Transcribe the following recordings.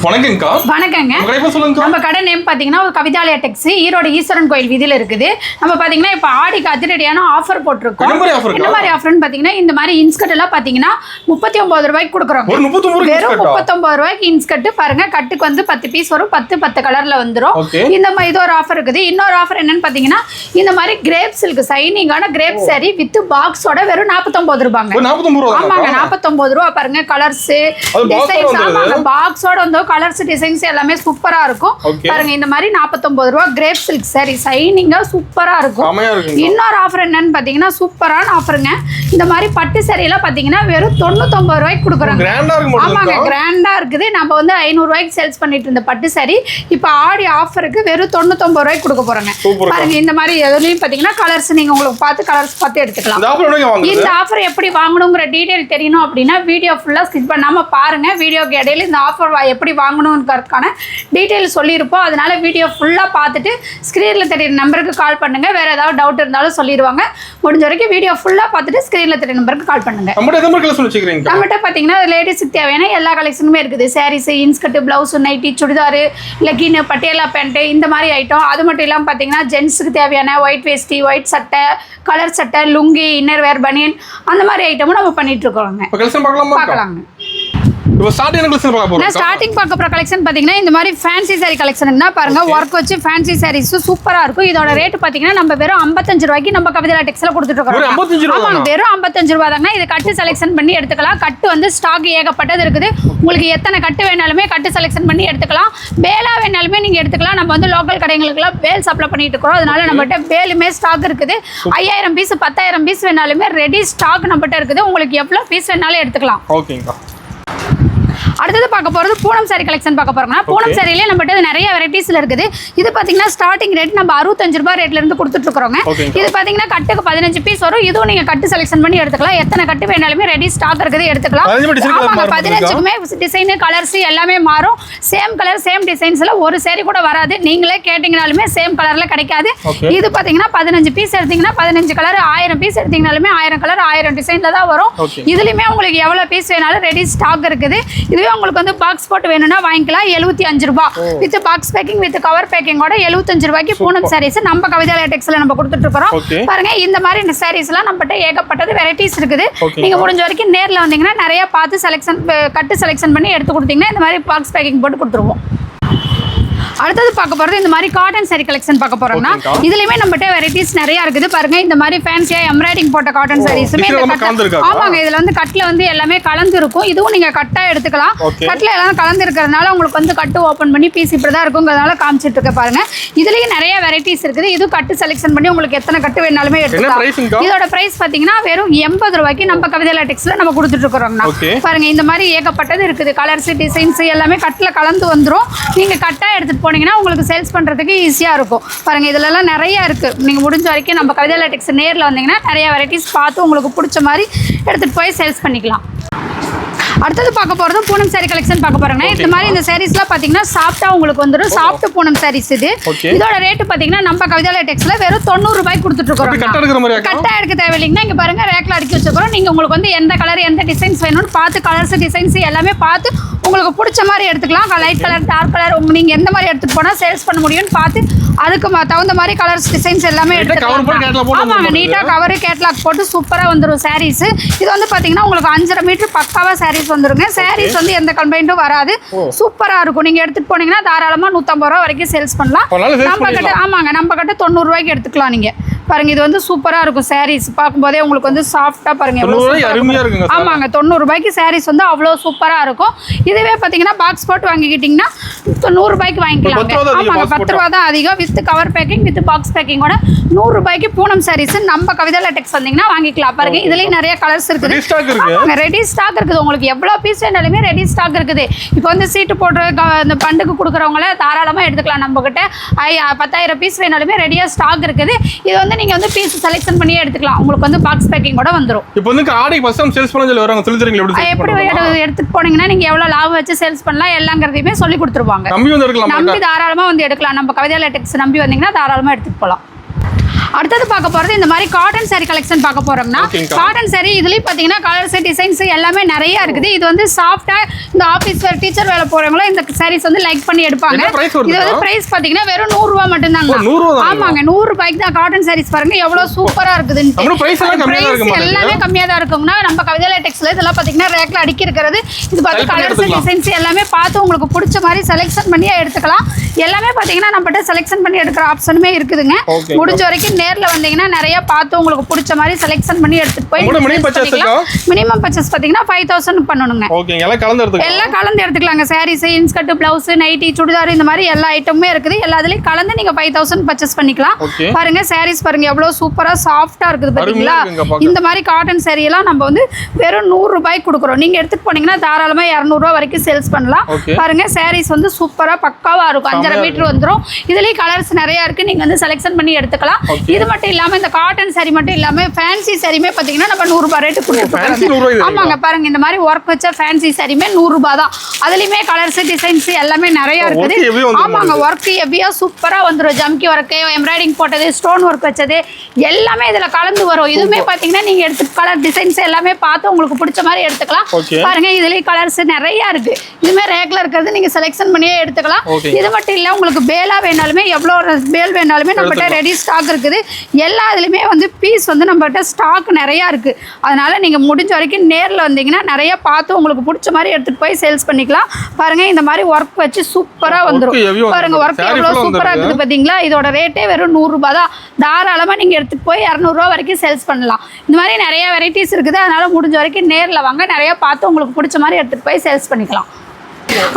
வணக்கங்கக்கா. வணக்கங்க. உங்க கடை சொல்லுங்க. நம்ம கடை நேம் பாத்தீங்கன்னா கவிதாலயா டெக்ஸ், ஈரோடு ஈஸ்வரன் கோயில் வீதியில இருக்குது. நம்ம பாத்தீங்கன்னா இப்ப ஆடிக்கு அதிரடியான ஆஃபர் போட்டிருக்கோம். என்ன மாதிரி ஆஃபர்னு பாத்தீங்கன்னா இந்த மாதிரி இன்ஸ்கர்ட் எல்லாம் பாத்தீங்கன்னா 39 ரூபாய்க்கு கொடுக்குறோம். வெறும் 39 ரூபாய்க்கு இன்ஸ்கர்ட் பாருங்க. கட்டுக்கு வந்து 10 பீஸ் வரும். 10 கலர்ல வந்துரும். இந்த மாதிரி இது ஒரு ஆஃபர் இருக்குது. இன்னொரு ஆஃபர் என்னன்னு பாத்தீங்கன்னா இந்த மாதிரி கிரேப் சில்க் சைனிங்கான கிரேப் சாரி வித் பாக்ஸோட வெறும் 49 ரூபாங்க. ஆமாங்க, 49 ரூபா பாருங்க. கலர்ஸ் டிசைன்ஸ் ஆமாங்க, பாக்ஸோட வந்து கலர்ஸ் டிசைன்ஸ் எல்லாமே சூப்பரா இருக்கும் பாருங்க. இந்த மாதிரி 49 ரூபா கிரேப் சில்க் சாரி சைனிங்கா சூப்பரா இருக்கும். இன்னொரு ஆஃபர் என்னன்னு பாத்தீங்கன்னா சூப்பரான ஆஃபருங்க. இந்த மாதிரி பட்டு சாரியெல்லாம் பாத்தீங்கன்னா வெறும் 99 ரூபாய்க்கு கொடுக்குறாங்க. ஆமாங்க, கிராண்டா இருக்குது. நம்ம வந்து 500 ரூபாய்க்கு சேல்ஸ் பண்ணிட்டு இருந்த பட்டு சாரி இப்ப ஆடி ஆஃபருக்கு வெறும் 99 ரூபாய்க்கு கொடுக்க போறாங்க பாருங்க. இந்த மாதிரி எதுலயும் பாத்தீங்கன்னா கலர்ஸ் நீங்க உங்களுக்கு பார்த்து கலர்ஸ் பார்த்து எடுத்துக்கலாம். இந்த ஆஃபர் எப்படி வாங்கணுங்கிற டீடைல் தெரியணும் அப்படின்னா வீடியோ ஃபுல்லா ஸ்கிப் பண்ணாம பாருங்க. வீடியோக்கு இடையில இந்த ஆஃபர் எப்படி வாங்கணும்ன்றதுக்கான டீடைல் சொல்லியிருப்போம். அதனால வீடியோ ஃபுல்லாக பார்த்துட்டு ஸ்க்ரீனில் தெரியுற நம்பருக்கு கால் பண்ணுங்க. வேற ஏதாவது டவுட் இருந்தாலும் சொல்லிடுவாங்க. முடிஞ்ச வரைக்கும் வீடியோ ஃபுல்லாக பார்த்துட்டு ஸ்க்ரீனில் தெரியுற நம்பருக்கு கால் பண்ணுங்க. நம்மகிட்ட பார்த்தீங்கன்னா லேடிஸுக்கு தேவையான எல்லா கலெக்ஷனுமே இருக்குது. Sarees, inskirt, blouse, nightie, churidar, legging, Patiala pant, இந்த மாதிரி ஐட்டம். அது மட்டும் இல்லாமல் பார்த்தீங்கன்னா ஜென்ஸுக்கு தேவையான ஒயிட் வேஸ்டி, ஒயிட் சட்டை, கலர் சட்டை, லுங்கி, இன்னர் வேர், பனியன், அந்த மாதிரி ஐட்டமும் நம்ம பண்ணிட்டு இருக்கோங்க. பார்க்கலாங்க. ஸ்டார்டிங் பார்க்க போற கலெக்ஷன் பாத்தீங்கன்னா இந்த மாதிரி ஃபேன்சி சாரி கலெக்ஷனுக்குனா பாருங்க. ஒர்க் வச்சு ஃபேன்சி சாரீஸ் சூப்பரா இருக்கும். இதோட ரேட் பாத்தீங்கன்னா நம்ம வெறும் 55 ரூபாய்க்கு நம்ம கவிதா டெக்ஸ்ல கொடுத்துட்டு இருக்கோம். ஆமாங்க, வெறும் 55 ரூபாய் தாங்க. இது கட்டு செலக்ஷன் பண்ணி எடுத்துக்கலாம். கட்டு வந்து ஸ்டாக் ஏகப்பட்டது இருக்குது. உங்களுக்கு எத்தனை கட்டு வேணாலுமே கட்டு செலக்ஷன் பண்ணி எடுத்துக்கலாம். பேலா வேணாலுமே நீங்க எடுத்துக்கலாம். நம்ம வந்து லோக்கல் கடைகளுக்குலாம் பேல் சப்ளை பண்ணிட்டு இருக்கோம். அதனால நம்மகிட்ட பேலுமே ஸ்டாக் இருக்குது. 5000 பீஸ் 10,000 பீஸ் வேணாலுமே ரெடி ஸ்டாக் நம்மகிட்ட இருக்குது. உங்களுக்கு எவ்வளவு பீஸ் வேணாலும் எடுத்துக்கலாம். ஓகேங்க. அடுத்தது பார்க்க போறது பூனம் சாரி கலெக்ஷன் பார்க்க போறோம்னா பூனம் சாரியிலே நம்மகிட்ட நிறைய வெரைட்டிஸ்ல இருக்குது. இது பாத்தீங்கன்னா ஸ்டார்டிங் ரேட் நம்ம 65 ரூபாய் ரேட்ல இருந்து கொடுத்துட்டு இருக்கோங்க. இது பாத்தீங்கன்னா கட்டுக்கு 15 பீஸ் வரும். இதுவும் நீங்க கட்டு செலக்ஷன் பண்ணி எடுத்துக்கலாம். எத்தனை கட்டு வேணாலுமே ரெடி ஸ்டாக் இருக்குது, எடுத்துக்கலாம். ஆமாங்க, 15க்குமே டிசைன் கலர்ஸ் எல்லாமே மாறும். சேம் கலர் சேம் டிசைன்ஸ்ல ஒரு சாரி கூட வராது. நீங்களே கேட்டீங்கனாலுமே சேம் கலர்ல கிடைக்காது. இது பாத்தீங்கன்னா 15 பீஸ் எடுத்தீங்கன்னா 15 கலர், 1000 பீஸ் எடுத்தீங்கனாலுமே 1000 கலர் 1000 டிசைன்ல தான் வரும். இதுலயுமே உங்களுக்கு எவ்வளவு பீஸ் வேணாலும் ரெடி ஸ்டாக் இருக்குது. இதுவே உங்களுக்கு வந்து பாக்ஸ் போட்டு வேணும்னா வாங்கிக்கலாம். 75 ரூபாய் with box packing with cover பேக்கிங்கோட 75 ரூபாய்க்கு பூனம் சாரீஸ் நம்ம கவிதா டெக்ஸ்ல நம்ம கொடுத்துட்டு இருக்கோம் பாருங்க. இந்த மாதிரி சாரீஸ் எல்லாம் நம்மகிட்ட ஏகப்பட்டது வெரைட்டிஸ் இருக்குது. நீங்க முடிஞ்ச வரைக்கும் நேர்ல வந்தீங்கன்னா நிறைய பார்த்து செலக்ஷன் கட்டு செலக்ஷன் பண்ணி எடுத்து கொடுத்தீங்கன்னா இந்த மாதிரி பாக்ஸ் பேக்கிங் போட்டு கொடுத்துருவோம். அடுத்தது பார்க்க போறது இந்த மாதிரி காட்டன் சாரி கலெக்ஷன் பார்க்க போறோம்னா இதுலயுமே நம்மகிட்ட வெரைட்டிஸ் நிறைய இருக்குது பாருங்க. இந்த மாதிரி ஃபேன்சியா எம்ப்ராய்டிங் போட்ட காட்டன் சாரீஸுமே ஆமாங்க. இதுல வந்து கட்ல வந்து எல்லாமே கலந்து இருக்கும். இதுவும் நீங்க கட்டா எடுத்துக்கலாம். கட்ல எல்லாம் கலந்து இருக்கிறதுனால உங்களுக்கு வந்து கட்டு ஓபன் பண்ணி பீஸ் இப்படிதான் இருக்குங்கிறதுனால காமிச்சிட்டு இருக்க பாருங்க. இதுலயும் நிறைய வெரைட்டிஸ் இருக்குது. இது கட்டு செலக்ஷன் பண்ணி உங்களுக்கு எத்தனை கட்டு வேணாலுமே எடுத்துக்கலாம். இதோட பிரைஸ் பாத்தீங்கன்னா வெறும் 80 ரூபாய்க்கு நம்ம கவிதா டெக்ஸ்ல நம்ம கொடுத்துட்டு இருக்கிறோம்னா பாருங்க. இந்த மாதிரி ஏகப்பட்டது இருக்குது. கலர்ஸ் டிசைன்ஸ் எல்லாமே கட்ல கலந்து வந்துரும். நீங்க கட்டா எடுத்துட்டு போனீங்கன்னா உங்களுக்கு சேல்ஸ் பண்றதுக்கு ஈஸியா இருக்கும் பாருங்க. இதுல எல்லாம் நிறைய இருக்கு. நீங்க முடிஞ்ச வரைக்கும் நம்ம கவிதா டெக்ஸ் நேர்ல வந்தீங்கன்னா நிறைய வெரைட்டிஸ் பார்த்து உங்களுக்கு பிடிச்ச மாதிரி எடுத்துட்டு போய் சேல்ஸ் பண்ணிக்கலாம். அடுத்தது பார்க்க போறது பூனம் சாரி கலெக்ஷன் பார்க்க போறாங்க. இந்த மாதிரி இந்த சாரீஸ்லாம் பாத்தீங்கன்னா சாஃப்ட்டா உங்களுக்கு வந்துடும். சாஃப்ட் பூனம் சாரீஸ் இது. இதோட ரேட் பாத்தீங்கன்னா நம்ம கவிதா டெக்ஸ்ல வெறும் 90 ரூபாய்க்கு கொடுத்துட்டு இருக்கோம். கட்டா எடுக்க தேவையில்லைங்கன்னா இங்க பாருங்க ரேக்ல அடுக்கி வச்சிருக்கோம். நீங்க உங்களுக்கு வந்து எந்த கலர் எந்த டிசைன்ஸ் வேணும்னு பார்த்து கலர்ஸ் டிசைன்ஸ் எல்லாமே பார்த்து உங்களுக்கு பிடிச்ச மாதிரி எடுத்துக்கலாம். லைட் கலர் டார்க் கலர் நீங்க எந்த மாதிரி எடுத்துட்டு போனா சேல்ஸ் பண்ண முடியும்னு பார்த்து அதுக்கு தகுந்த மாதிரி கலர்ஸ் டிசைன்ஸ் எல்லாமே எடுத்துக்கலாம். ஆமாங்க, நீட்டா கவர் கேட்லாக் போட்டு சூப்பரா வந்துடும் சாரீஸ். இது வந்து பாத்தீங்கன்னா உங்களுக்கு 5.5 மீட்டர் பக்காவா சாரீஸ் வந்துருங்க. சாரீஸ் வந்து எந்த கம்ப்ளைண்ட்டும் வராது. சூப்பரா இருக்கும். நீங்க எடுத்துட்டு போனீங்கன்னா தாராளமா 150 ரூபாய் வரைக்கும் சேல்ஸ் பண்ணலாம். நம்ம கிட்ட ஆமாங்க நம்ம கிட்ட 90 ரூபாய்க்கு எடுத்துக்கலாம். நீங்க பாருங்க, இது வந்து சூப்பரா இருக்கும். சாரீஸ் பார்க்கும்போதே உங்களுக்கு வந்து சாஃப்டா பாருங்க. ஆமாங்க, 90 ரூபாய்க்கு சாரீஸ் வந்து அவ்வளவு சூப்பரா இருக்கும். இதுவே பாத்தீங்கன்னா பாக்ஸ் போட்டு வாங்கிக்கிட்டீங்கன்னா 100 ரூபாய்க்கு வாங்கிக்கலாம். ஆமாங்க, 10 ரூபாய் தான் அதிகம். With cover packing with box பேக்கிங்கோட 100 ரூபாய்க்கு பூனம் சாரீஸ் நம்ம கவிதா டெக்ஸ் வந்தீங்கன்னா வாங்கிக்கலாம். பாருங்க, இதுலயும் நிறைய கலர்ஸ் இருக்குது. ரெடி ஸ்டாக் இருக்குது. உங்களுக்கு எவ்வளவு பீஸ் வேணாலுமே ரெடி ஸ்டாக் இருக்குது. இப்போ வந்து சீட்டு போட்டு இந்த பண்டுக்கு கொடுக்குறவங்கள தாராளமா எடுத்துக்கலாம். நம்ம கிட்ட 10,000 பீஸ் வேணாலுமே ரெடியா ஸ்டாக் இருக்குது. இது வந்து நீங்க வந்து பீஸ் செலக்ஷன் பண்ணி எடுத்துக்கலாம். உங்களுக்கு வந்து பாக்ஸ் பேக்கிங் கூட வந்துரும். இப்போ வந்து ஆடி ஃபர்ஸ்ட் டைம் சேல்ஸ் பண்ண சொல்லி வராங்க. சொல்லி தரீங்களா எப்படி எடுத்துட்டு போனீங்கன்னா நீங்க எவ்வளவு லாபம் வச்சு சேல்ஸ் பண்ணலாம் எல்லாங்கிறதையுமே சொல்லி கொடுத்துருவாங்க. நம்பி தாராளமா வந்து எடுக்கலாம். நம்ம கவிதா டெக்ஸ் நம்பி வந்தீங்கன்னா தாராளமா எடுத்துட்டு போகலாம். அடுத்தது பார்க்க போறது இந்த மாதிரி காட்டன் saree கலெக்ஷன் பார்க்க போறோம்னா காட்டன் saree இதுலயும் பாத்தீங்கன்னா கலர்ஸ் டிசைன்ஸ் எல்லாமே நிறைய இருக்குது இது வந்து சாஃப்ட்டா இந்த ஆபீஸ் வேர் டீச்சர் வேலை போறவங்க இந்த sarees வந்து லைக் பண்ணி எடுப்பாங்க இது வந்து பிரைஸ் பாத்தீங்கன்னா வெறும் 100 ரூபாய் மட்டும் தாங்க ஆமாங்க 100 ரூபாய்க்கு தான் காட்டன் sarees பாருங்க எவ்வளவு சூப்பரா இருக்குதுன்னு நம்ம பிரைஸ் எல்லாமே கம்மியா தான் இருக்கும்னா நம்ம கவிதா டெக்ஸ்ல இதெல்லாம் பாத்தீங்கன்னா ரேக்ல அடுக்கி இருக்குது இது பார்த்து கலர்ஸ் டிசைன்ஸ் எல்லாமே பார்த்து உங்களுக்கு பிடிச்ச மாதிரி செலக்ஷன் பண்ணி எடுத்துக்கலாம் எல்லாமே பாத்தீங்கன்னா நம்மட்ட செலக்ஷன் பண்ணி எடுக்கிற ஆப்ஷனுமே இருக்குதுங்க முடிஞ்ச வரைக்கும் நேர்ல வந்தீங்கன்னா நிறைய பார்த்து உங்களுக்கு பிடிச்ச மாதிரி செலக்ஷன் பண்ணி எடுத்துட்டு போய் மினிமம் பர்ச்சேஸ் பாத்தீங்கன்னா 5000 பண்ணனுங்க ஓகே எல்லாம் கலந்து எடுத்துக்கலாங்க sarees inskirt blouse nightie churidar இந்த மாதிரி எல்லா ஐட்டமுமே இருக்குது எல்லாத்துலயும் கலந்து நீங்க 5000 பர்ச்சேஸ் பண்ணிக்கலாம் பாருங்க sarees பாருங்க எவ்வளவு சூப்பரா சாஃப்ட்டா இருக்குது பாத்தீங்களா இந்த மாதிரி காட்டன் saree எல்லாம் நம்ம வந்து வெறும் 100 ரூபாய்க்கு கொடுக்குறோம் நீங்க எடுத்துட்டு போனீங்கன்னா தாராளமா 200 ரூபாய் வரைக்கும் சேல்ஸ் பண்ணலாம் பாருங்க sarees வந்து சூப்பரா பக்காவா இருக்கும் 5.5 மீட்டர் வந்துரும் இதுலயே கலர்ஸ் நிறைய இருக்கு நீங்க வந்து செலக்ஷன் பண்ணி எடுத்துக்கலாம் இது மட்டும் இல்லாம இந்த காட்டன் saree மட்டும் இல்லாம ஃபேன்சி சாரியுமே பாத்தீங்கன்னா நம்ம 100 ரூபாய் ரேட் கொடுத்துருக்கோம் ஆமாங்க பாருங்க இந்த மாதிரி வர்க் வச்ச ஃபேன்சி சாரியுமே 100 ரூபாய் தான் அதுலயுமே கலர்ஸ் டிசைன்ஸ் எல்லாமே நிறைய இருக்குது ஆமாங்க வர்க் ஹெவியா சூப்பரா வந்துரும் ஜம்கி வர்க் எம்ப்ராய்டிங் போட்டது ஸ்டோன் வர்க் வச்சது எல்லாமே இதுல கலந்து வரும் இதுமே பாத்தீங்கன்னா நீங்க எடுத்து கலர் டிசைன்ஸ் எல்லாமே பார்த்து உங்களுக்கு பிடிச்ச மாதிரி எடுத்துக்கலாம் பாருங்க இதுலயே கலர்ஸ் நிறைய இருக்கு இதுமே ரேக்ல இருக்கிறது நீங்க செலக்ஷன் பண்ணியே எடுத்துக்கலாம் இது மட்டும் இல்ல உங்களுக்கு பேலா வேணாலுமே எவ்வளவு பேல் வேணாலுமே நம்மகிட்ட ரெடி ஸ்டாக் இருக்குது எல்லா இதுலயுமே வந்து பீஸ் வந்து நம்மகிட்ட ஸ்டாக் நிறைய இருக்கு அதனால நீங்க முடிஞ்ச வரைக்கும் நேர்ல வந்தீங்கன்னா நிறைய பார்த்து உங்களுக்கு பிடிச்ச மாதிரி எடுத்துட்டு போய் சேல்ஸ் பண்ணிக்கலாம் பாருங்க இந்த மாதிரி ஒர்க் வச்சு சூப்பரா வந்துரும் பாருங்க ஒர்க் எவ்வளவு சூப்பரா இருக்குது பாத்தீங்களா இதோட ரேட்டே வெறும் 100 ரூபாய் தான் தாராளமா நீங்க எடுத்துட்டு போய் 200 ரூபாய் வரைக்கும் சேல்ஸ் பண்ணலாம் இந்த மாதிரி நிறைய வெரைட்டிஸ் இருக்குது அதனால முடிஞ்ச வரைக்கும் நேர்ல வாங்க நிறைய பார்த்து உங்களுக்கு பிடிச்ச மாதிரி எடுத்துட்டு போய் சேல்ஸ் பண்ணிக்கலாம்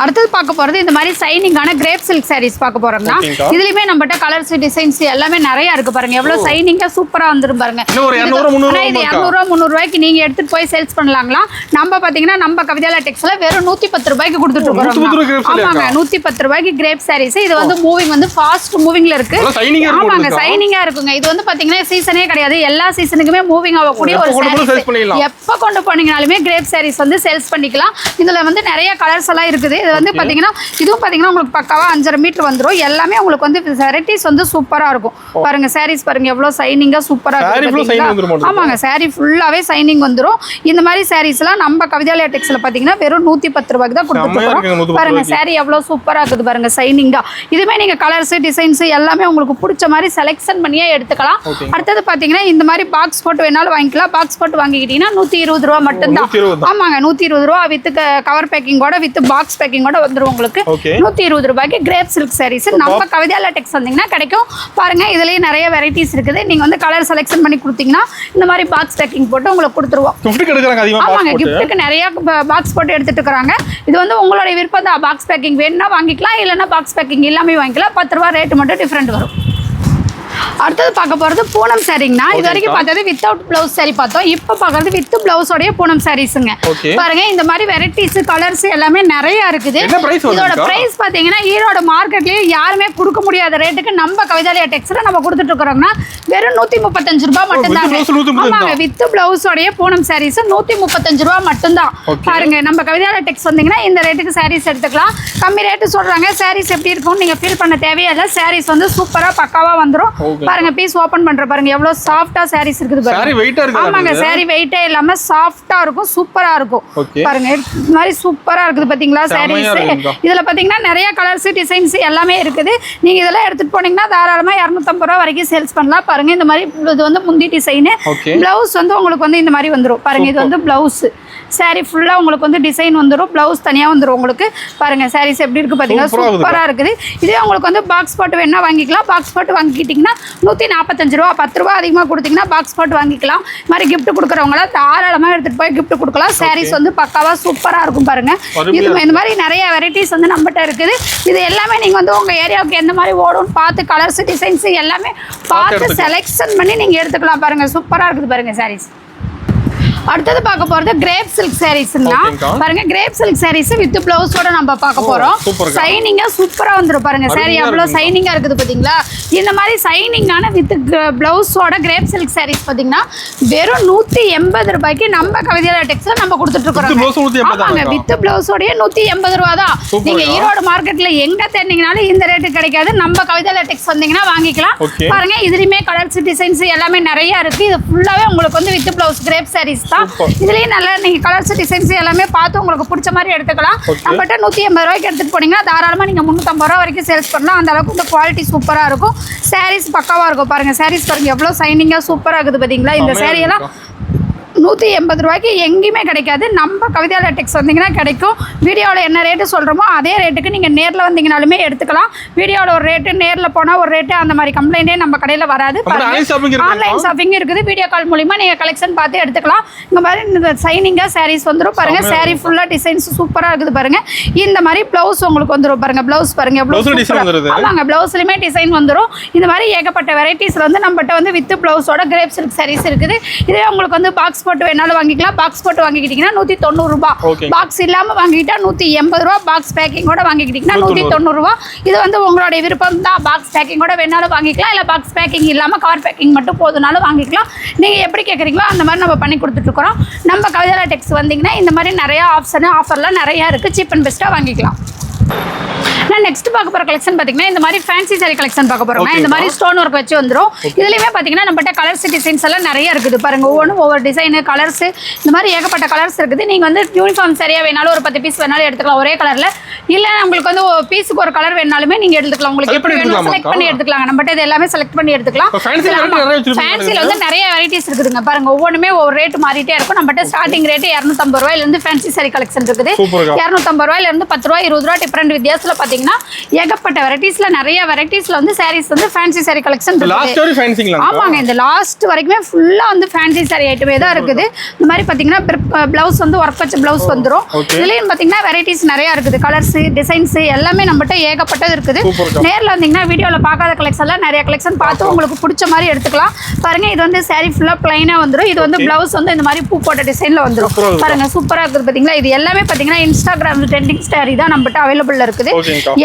அடுத்து பார்க்க போறது இந்த மாதிரி சைனிங்கான கிரேப் சில்க் sarees பார்க்க போறோம்னா இதுலயுமே நம்மட்ட கலர்ஸ் டிசைன்ஸ் எல்லாமே நிறைய இருக்கு பாருங்க எவ்வளவு சைனிங்கா சூப்பரா வந்துரும் பாருங்க இது 200 300 ரூபாய்க்கு நீங்க எடுத்துட்டு போய் சேல்ஸ் பண்ணலாங்களா நம்ம பாத்தீங்கன்னா நம்ம கவிதா டெக்ஸ்ல வெறும் 110 ரூபாய்க்கு கொடுத்துட்டு இருக்கோம் ஆமாங்க 110 ரூபாய்க்கு கிரேப் sarees இது வந்து மூவிங் வந்து ஃபாஸ்ட் மூவிங்ல இருக்கு ஆமாங்க சைனிங்கா இருக்குங்க இது வந்து பாத்தீங்கன்னா சீசனே கிடையாது எல்லா சீசனுக்குமே மூவிங் ஆகக்கூடிய ஒரு sarees எப்ப கொண்டு போனீங்கனாலுமே கிரேப் sarees வந்து சேல்ஸ் பண்ணிக்கலாம் இதுல வந்து நிறைய கலர்ஸ் எல்லாம் இருக்குது இது வந்து பாத்தீங்கன்னா இதுவும் பாத்தீங்கன்னா உங்களுக்கு பக்காவா 5.5 மீட்டர் வந்துரும் எல்லாமே உங்களுக்கு வந்து வெரைட்டிஸ் வந்து சூப்பரா இருக்கும் பாருங்க sarees பாருங்க எவ்வளவு சைனிங்கா சூப்பரா இருக்கு ஆமாங்க saree ஃபுல்லாவே சைனிங் வந்துரும் இந்த மாதிரி sarees எல்லாம் நம்ம கவிதா டெக்ஸ்ல பாத்தீங்கன்னா வெறும் 110 ரூபாய்க்கு தான் கொடுத்துட்டு பாருங்க saree எவ்வளவு சூப்பரா இருக்குது பாருங்க சைனிங்கா இதுமே நீங்க கலர்ஸ் டிசைன்ஸ் எல்லாமே உங்களுக்கு பிடிச்ச மாதிரி செலக்ஷன் பண்ணியே எடுத்துக்கலாம் அடுத்து பாத்தீங்கன்னா இந்த மாதிரி பாக்ஸ் போட்டு வேணாலும் வாங்கிக்கலாம் பாக்ஸ் போட்டு வாங்கிக்கிட்டீங்கன்னா 120 ரூபாய் மட்டும் தான் ஆமாங்க 120 ரூபாய் வித் கவர் பேக்கிங்கோட வித் பாக்ஸ் பேக்கிங்கோட வந்துரும் உங்களுக்கு 120 ரூபாய்க்கு கிரேப் சில்க் sarees நம்ம கவிதா டெக்ஸ் வந்தீங்கன்னா கிடைக்கும் பாருங்க இதுலயே நிறைய வெரைட்டிஸ் இருக்குது நீங்க வந்து கலர் செலக்ஷன் பண்ணி கொடுத்தீங்கன்னா இந்த மாதிரி பாக்ஸ் பேக்கிங் போட்டு உங்களுக்கு கொடுத்துருவோம் ஆமாங்க கிஃப்ட்டுக்கு நிறைய பாக்ஸ் போட்டு எடுத்துட்டு இருக்காங்க இது வந்து உங்களுடைய விருப்பம் தான் பாக்ஸ் பேக்கிங் வேணும்னா வாங்கிக்கலாம் இல்லைன்னா பாக்ஸ் பேக்கிங் இல்லாம வாங்கிக்கலாம் 10 ரூபாய் ரேட் மட்டும் டிஃபரெண்ட் வரும் அடுத்தது பார்க்க போறது பூனம் சாரிங்கனா இது வரைக்கும் பார்த்தது வித்தவுட் ப்ளவுஸ் சாரி பார்த்தோம் இப்போ பார்க்கறது வித் ப்ளவுஸோட பூனம் சாரீஸ்ங்க பாருங்க இந்த மாதிரி வெரைட்டிஸ் கலர்ஸ் எல்லாமே நிறைய இருக்குது இதோட பிரைஸ் பாத்தீங்கன்னா ஈரோடு மார்க்கெட்லயே யாருமே கொடுக்க முடியாத ரேட்டுக்கு நம்ம கவிதா டெக்ஸ்ல நம்ம கொடுத்துட்டு இருக்கோம்னா வெறும் 135 ரூபாய் மட்டும் தான் ஆமாங்க வித் ப்ளவுஸோட பூனம் சாரீஸ் 135 ரூபாய் மட்டும் தான் பாருங்க நம்ம கவிதா டெக்ஸ் வந்தீங்கன்னா இந்த ரேட்டுக்கு சாரீஸ் எடுத்துக்கலாம் கம்மி ரேட்டு சொல்றாங்க சாரீஸ் எப்படி இருக்கும்னு நீங்க ஃபீல் பண்ண தேவையில்லை சாரீஸ் வந்து சூப்பரா பக்காவா வந்துரும் பாருங்க பீஸ் ஓபன் பண்ற பாருங்க எவ்வளவு சாஃப்ட்டா sarees இருக்குது பாருங்க saree வெயிட்டா இருக்கு ஆமாங்க saree வெயிட்டே இல்லாம சாஃப்ட்டா இருக்கும் சூப்பரா இருக்கும் பாருங்க இந்த மாதிரி சூப்பரா இருக்குது பாத்தீங்களா sarees இதுல பாத்தீங்கன்னா நிறைய கலர்ஸ் டிசைன்ஸ் எல்லாமே இருக்குது நீங்க இதெல்லாம் எடுத்துட்டு போனீங்கன்னா தாராளமா 250 ரூபாய் வரைக்கும் சேல்ஸ் பண்ணலாம் பாருங்க இந்த மாதிரி இது வந்து முந்தி டிசைன் ப்ளவுஸ் வந்து உங்களுக்கு வந்து இந்த மாதிரி வந்துரும் பாருங்க இது வந்து ப்ளவுஸ் saree ஃபுல்லா உங்களுக்கு வந்து டிசைன் வந்துரும் ப்ளவுஸ் தனியா வந்துரும் உங்களுக்கு பாருங்க sarees எப்படி இருக்கு பாத்தீங்கன்னா சூப்பரா இருக்குது இதே உங்களுக்கு வந்து பாக்ஸ் போட்டு வேணா வாங்கிக்கலாம் பாக்ஸ் போட்டு வாங்கிட்டீங்கன்னா 145 ரூபாய் 10 ரூபாய் அதிகமா கொடுத்தீங்கன்னா பாக்ஸ் போட்டு வாங்கிக்கலாம் இந்த மாதிரி gift கொடுக்கறவங்கள தாராளமா எடுத்துட்டு போய் gift கொடுக்கலாம் sarees வந்து பக்காவா சூப்பரா இருக்கும் பாருங்க இது இந்த மாதிரி நிறைய வெரைட்டிஸ் வந்து நம்மட்ட இருக்குது இது எல்லாமே நீங்க வந்து உங்க ஏரியாவுக்கு எந்த மாதிரி ஓடும்னு பார்த்து கலர்ஸ் டிசைன்ஸ் எல்லாமே பார்த்து செலக்ஷன் பண்ணி நீங்க எடுத்துக்கலாம் பாருங்க சூப்பரா இருக்குது பாருங்க sarees அடுத்து பார்க்க போறது கிரேப் சில்க் சாரீஸ்ங்களா பாருங்க கிரேப் சில்க் சாரீஸ் வித் பிளவுஸோட நம்ம பார்க்க போறோம் சைனிங்கா சூப்பரா வந்துரும் பாருங்க சாரி அவ்வளவு சைனிங்கா இருக்குது பாத்தீங்களா இந்த மாதிரி சைனிங்கான வித் பிளவுஸோட கிரேப் சில்க் சாரீஸ் பாத்தீங்கன்னா வெறும் 180 ரூபாய்க்கு நம்ம கவிதையா டெக்ஸ்ல நம்ம கொடுத்துட்டு இருக்கோம் ஆமாங்க வித் பிளவுஸோட 180 ரூபாய் தான் நீங்க ஈரோடு மார்க்கெட்ல எங்க தேடினீங்கனாலும் இந்த ரேட்டு கிடைக்காது நம்ம கவிதையா டெக்ஸ் வந்தீங்கன்னா வாங்கிக்கலாம் பாருங்க இதுலயுமே கலர்ஸ் டிசைன்ஸ் எல்லாமே நிறைய இருக்கு இது ஃபுல்லாவே உங்களுக்கு வந்து வித் பிளவுஸ் கிரேப் சாரீஸ் தான் இதுலயே நல்லா நீங்க கலர்ஸ் டிசைன்ஸ் எல்லாமே பார்த்து உங்களுக்கு பிடிச்ச மாதிரி எடுத்துக்கலாம் நம்மகிட்ட 180 ரூபாய்க்கு எடுத்துட்டு போனீங்கன்னா தாராளமா நீங்க 350 ரூபாய் வரைக்கும் சேல்ஸ் பண்ணலாம் அந்த அளவுக்கு இந்த குவாலிட்டி சூப்பரா இருக்கும் சாரீஸ் பக்காவா இருக்கும் பாருங்க சாரீஸ் பாருங்க எவ்வளவு சைனிங்கா சூப்பரா இருக்குது பாத்தீங்களா இந்த சாரி எல்லாம் 180 ரூபாய்க்கு எங்கேயுமே கிடைக்காது நம்ம கவிதா லேட்டெக்ஸ் வந்தீங்கன்னா கிடைக்கும் வீடியோவில் என்ன ரேட்டு சொல்கிறோமோ அதே ரேட்டுக்கு நீங்கள் நேரில் வந்தீங்கனாலுமே எடுத்துக்கலாம் வீடியோவில் ஒரு ரேட்டு நேரில் போனால் ஒரு ரேட்டு அந்த மாதிரி கம்ப்ளைண்டே நம்ம கடையில் வராது ஆன்லைன் ஷாப்பிங் இருக்குது வீடியோ கால் மூலிமா நீங்கள் கலெக்ஷன் பார்த்து எடுத்துக்கலாம் இந்த மாதிரி இந்த சைனிங்காக சாரீஸ் வந்துடும் பாருங்கள் சாரீ ஃபுல்லாக டிசைன்ஸ் சூப்பராக இருக்குது பாருங்கள் இந்த மாதிரி ப்ளவுஸ் உங்களுக்கு வந்துடும் பாருங்கள் ப்ளவுஸ் பாருங்கள் எவ்வளோ ஆமாங்க ப்ளவுஸ்லையுமே டிசைன் வந்துடும் இந்த மாதிரி ஏகப்பட்ட வெரைட்டிஸில் வந்து நம்மகிட்ட வந்து வித் ப்ளவுஸோட கிரேப் சில்க் சாரீஸ் இருக்குது இதே உங்களுக்கு வந்து பாக்ஸ் போட்டு வேணாலும் வாங்கிக்கலாம் பாக்ஸ் போட்டு வாங்கிக்கிட்டீங்கன்னா 190 ரூபாய் பாக்ஸ் இல்லாம வாங்கிட்டா 180 ரூபாய் பாக்ஸ் பேக்கிங்கோட வாங்கிக்கிட்டீங்கன்னா 190 ரூபாய் இது வந்து உங்களுடைய விருப்பம் தான் பாக்ஸ் பேக்கிங்கோட வேணாலும் வாங்கிக்கலாம் இல்ல பாக்ஸ் பேக்கிங் இல்லாம கவர் பேக்கிங் மட்டும் போதுனாலும் வாங்கிக்கலாம் நீங்க எப்படி கேக்குறீங்களோ அந்த மாதிரி நம்ம பண்ணி கொடுத்துட்டு இருக்கோம் நம்ம கவிதா டெக்ஸ் வந்தீங்கன்னா இந்த மாதிரி நிறைய ஆஃபர்லாம் நிறைய இருக்கு சீப் அண்ட் பெஸ்ட்டா வாங்கிக்கலாம் நான் நெக்ஸ்ட் பார்க்க போற கலெக்ஷன் பாத்தீங்கன்னா இந்த மாதிரி ஃபேன்சி சாரி கலெக்ஷன் பார்க்க போறோம் இந்த மாதிரி ஸ்டோன் ஒர்க் வச்சு வந்துரும் இதுலயுமே பாத்தீங்கன்னா நம்மட்ட கலர்ஸ் டிசைன்ஸ் எல்லாம் நிறைய இருக்குது பாருங்க ஒவ்வொரு டிசைன் கலர்ஸ் இந்த மாதிரி ஏகப்பட்ட கலர்ஸ் இருக்குது நீங்க வந்து யூனிஃபார்ம் சரியா வேணாலும் ஒரு 10 பீஸ் வேணாலும் எடுத்துக்கலாம் ஒரே கலர்ல இல்ல உங்களுக்கு வந்து பீஸுக்கு ஒரு கலர் வேணாலுமே நீங்க எடுத்துக்கலாம் உங்களுக்கு எப்படி வேணும் செலக்ட் பண்ணி எடுத்துக்கலாம் நம்மட்ட இது எல்லாமே செலக்ட் பண்ணி எடுத்துக்கலாம் ஃபேன்சில வந்து நிறைய வெரைட்டிஸ் இருக்குதுங்க பாருங்க ஒவ்வொன்றுமே ஒவ்வொரு ரேட் மாறிட்டே இருக்கும் நம்மட்ட ஸ்டார்டிங் ரேட் 250 ரூபாயில இருந்து ஃபேன்சி சாரி கலெக்ஷன் இருக்குது 250 ரூபாயில இருந்து 10 ரூபாய் 20 ரூபாய் டிஃபரெண்ட் வித்தியாசத்துல பாத்தீங்கன்னா ஏகப்பட்ட வெரைட்டிஸ்ல நிறைய வெரைட்டிஸ்ல வந்து சாரீஸ் வந்து ஃபேன்சி சாரி கலெக்ஷன் இருக்குது ஆமாங்க இந்த லாஸ்ட் வரைக்குமே ஃபுல்லா வந்து ஃபேன்சி சாரி ஐட்டமே தான் இருக்குது இந்த மாதிரி பாத்தீங்கன்னா பிளவுஸ் வந்து ஒர்க் வச்ச பிளவுஸ் வந்துரும் இதுலயும் பாத்தீங்கன்னா வெரைட்டிஸ் நிறைய இருக்குது கலர்ஸ் டிசைன்ஸ் எல்லாமே நம்மகிட்ட ஏகப்பட்டது இருக்குது நேர்ல வந்தீங்கன்னா வீடியோல பார்க்காத கலெக்ஷன்ல நிறைய கலெக்ஷன் பார்த்து உங்களுக்கு பிடிச்ச மாதிரி எடுத்துக்கலாம் பாருங்க இது வந்து சாரி ஃபுல்லா பிளைனா வந்துரும் இது வந்து பிளவுஸ் வந்து இந்த மாதிரி பூ போட்ட டிசைன்ல வந்துரும் பாருங்க சூப்பரா இருக்குது பாத்தீங்களா இது எல்லாமே பாத்தீங்கன்னா இன்ஸ்டாகிராம் ட்ரெண்டிங் சாரி தான் நம்மகிட்ட அவைலபிள் இருக்குது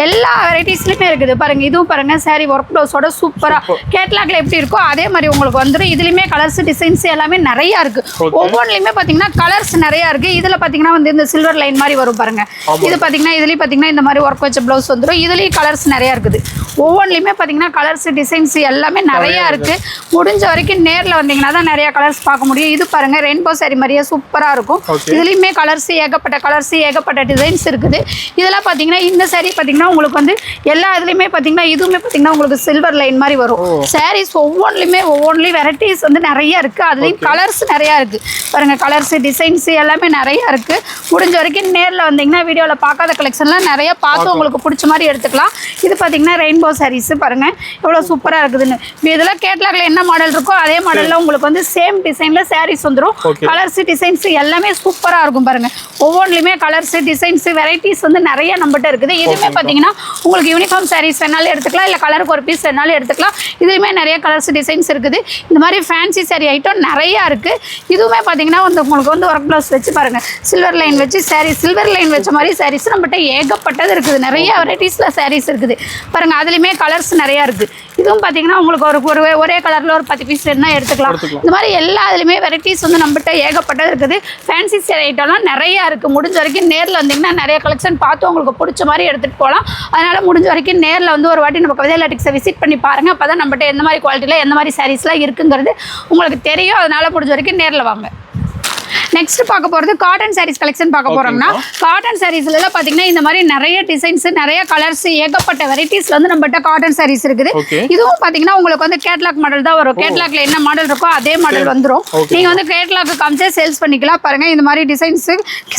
எல்லா வெரைட்டிஸ்லயுமே இருக்குது பாருங்க இதுவும் பாருங்க சாரி ஒர்க் பிளவுஸோட சூப்பரா கேட்லாக்ல எப்படி இருக்கோ அதே மாதிரி உங்களுக்கு வந்துடும் இதுலயுமே கலர்ஸ் டிசைன்ஸ் எல்லாமே நிறைய இருக்கு ஒவ்வொன்றுலயுமே பாத்தீங்கன்னா கலர்ஸ் நிறைய இருக்கு இதுல பாத்தீங்கன்னா வந்து இந்த சில்வர் லைன் மாதிரி வரும் பாருங்க இது பாத்தீங்கன்னா இதுலயும் பாத்தீங்கன்னா இந்த மாதிரி ஒர்க் வச்ச பிளவுஸ் வந்துடும் இதுலயும் கலர்ஸ் நிறைய இருக்குது ஒவ்வொன்றுலயுமே பாத்தீங்கன்னா கலர்ஸ் டிசைன்ஸ் எல்லாமே நிறைய இருக்கு முடிஞ்ச வரைக்கும் நேர்ல வந்தீங்கன்னா தான் நிறைய கலர்ஸ் பார்க்க முடியும் இது பாருங்க ரெயின்போ சாரி மாதிரியே சூப்பரா இருக்கும் இதுலயுமே கலர்ஸ் ஏகப்பட்ட டிசைன்ஸ் இருக்குது இதெல்லாம் பாத்தீங்கன்னா இந்த சாரி பாத்தீங்கன்னா உங்களுக்கு வந்து எல்லா இதுலயுமே பாத்தீங்கன்னா இதுவுமே பாத்தீங்கன்னா உங்களுக்கு சில்வர் லைன் மாதிரி வரும் சாரீஸ் ஒவ்வொன்றுலயும் வெரைட்டிஸ் வந்து நிறைய இருக்கு அதுலயும் கலர்ஸ் நிறைய இருக்கு பாருங்க கலர்ஸ் டிசைன்ஸ் எல்லாமே நிறைய இருக்கு முடிஞ்ச வரைக்கும் நேர்ல வந்தீங்கன்னா வீடியோல பார்க்காத கலெக்ஷன்லாம் நிறைய பார்த்து உங்களுக்கு பிடிச்ச மாதிரி எடுத்துக்கலாம் இது பாத்தீங்கன்னா ரெயின்போ சாரீஸ் பாருங்க எவ்வளவு சூப்பரா இருக்குதுன்னு இதெல்லாம் கேட்லாக்ல என்ன மாடல் இருக்கோ அதே மாடல்ல உங்களுக்கு வந்து சேம் டிசைன்ல சாரீஸ் வந்துரும் கலர்ஸ் டிசைன்ஸ் எல்லாமே சூப்பரா இருக்கும் பாருங்க ஒவ்வொன்றுலயுமே கலர்ஸ் டிசைன்ஸ் வெரைட்டிஸ் வந்து நிறைய நம்மகிட்ட இருக்குது இதுவுமே பாத்தீங்கன்னா உங்களுக்கு யூனிஃபார்ம் சாரீஸ் வேணாலும் எடுத்துக்கலாம் இல்ல கலருக்கு ஒரு பீஸ் வேணாலும் எடுத்துக்கலாம் இதுலயுமே நிறைய கலர்ஸ் டிசைன்ஸ் இருக்குது இந்த மாதிரி ஃபேன்சி சாரி ஐட்டம் நிறைய இருக்கு இதுவுமே பாத்தீங்கன்னா வந்து உங்களுக்கு வந்து ஒர்க் பிளவுஸ் வச்சு பாருங்க சில்வர் லைன் வச்சு சாரி சில்வர் லைன் வச்ச மாதிரி சாரீஸ் நம்மகிட்ட ஏகப்பட்டது இருக்குது நிறைய வெரைட்டிஸ்ல சாரீஸ் இருக்குது பாருங்க அதுலயுமே கலர்ஸ் நிறைய இருக்கு இதுவும் பாத்தீங்கன்னா உங்களுக்கு ஒரே கலர்ல ஒரு 10 பீஸ் வேணா எடுத்துக்கலாம் இந்த மாதிரி எல்லா இதுலயுமே வெரைட்டிஸ் வந்து நம்மகிட்ட ஏகப்பட்டது இருக்குது ஃபேன்சி சாரி ஐட்டம்லாம் நிறைய இருக்கு முடிஞ்ச வரைக்கும் நேர்ல வந்தீங்கன்னா நிறைய கலெக்ஷன் பார்த்து உங்களுக்கு பிடிச்ச மாதிரி எடுத்துட்டு போகலாம் அதனால முடிஞ்ச வரைக்கும் நேர்ல வந்து ஒரு வாட்டி நம்ம கவிதா லேட்டெக்ஸை விசிட் பண்ணி பாருங்க அப்பதான் நம்மகிட்ட எந்த மாதிரி குவாலிட்டியில எந்த மாதிரி சாரீஸ்லாம் இருக்குங்கிறது உங்களுக்கு தெரியும் அதனால முடிஞ்ச வரைக்கும் நேர்ல வாங்க நெக்ஸ்ட் பார்க்க போறது காட்டன் சாரீஸ் கலெக்ஷன் பார்க்க போறோம்னா காட்டன் சாரீஸ்ல எல்லாம் பாத்தீங்கன்னா இந்த மாதிரி நிறைய டிசைன்ஸ் நிறைய கலர்ஸ் ஏகப்பட்ட வெரைட்டிஸ்ல வந்து நம்மகிட்ட காட்டன் சாரீஸ் இருக்குது இதுவும் பாத்தீங்கன்னா உங்களுக்கு வந்து கேட்லாக் மாடல் தான் வரும் கேட்லாக்ல என்ன மாடல் இருக்கோ அதே மாடல் வந்துரும் நீங்க வந்து கேட்லாக் காமிச்சே சேல்ஸ் பண்ணிக்கலாம் பாருங்க இந்த மாதிரி டிசைன்ஸ்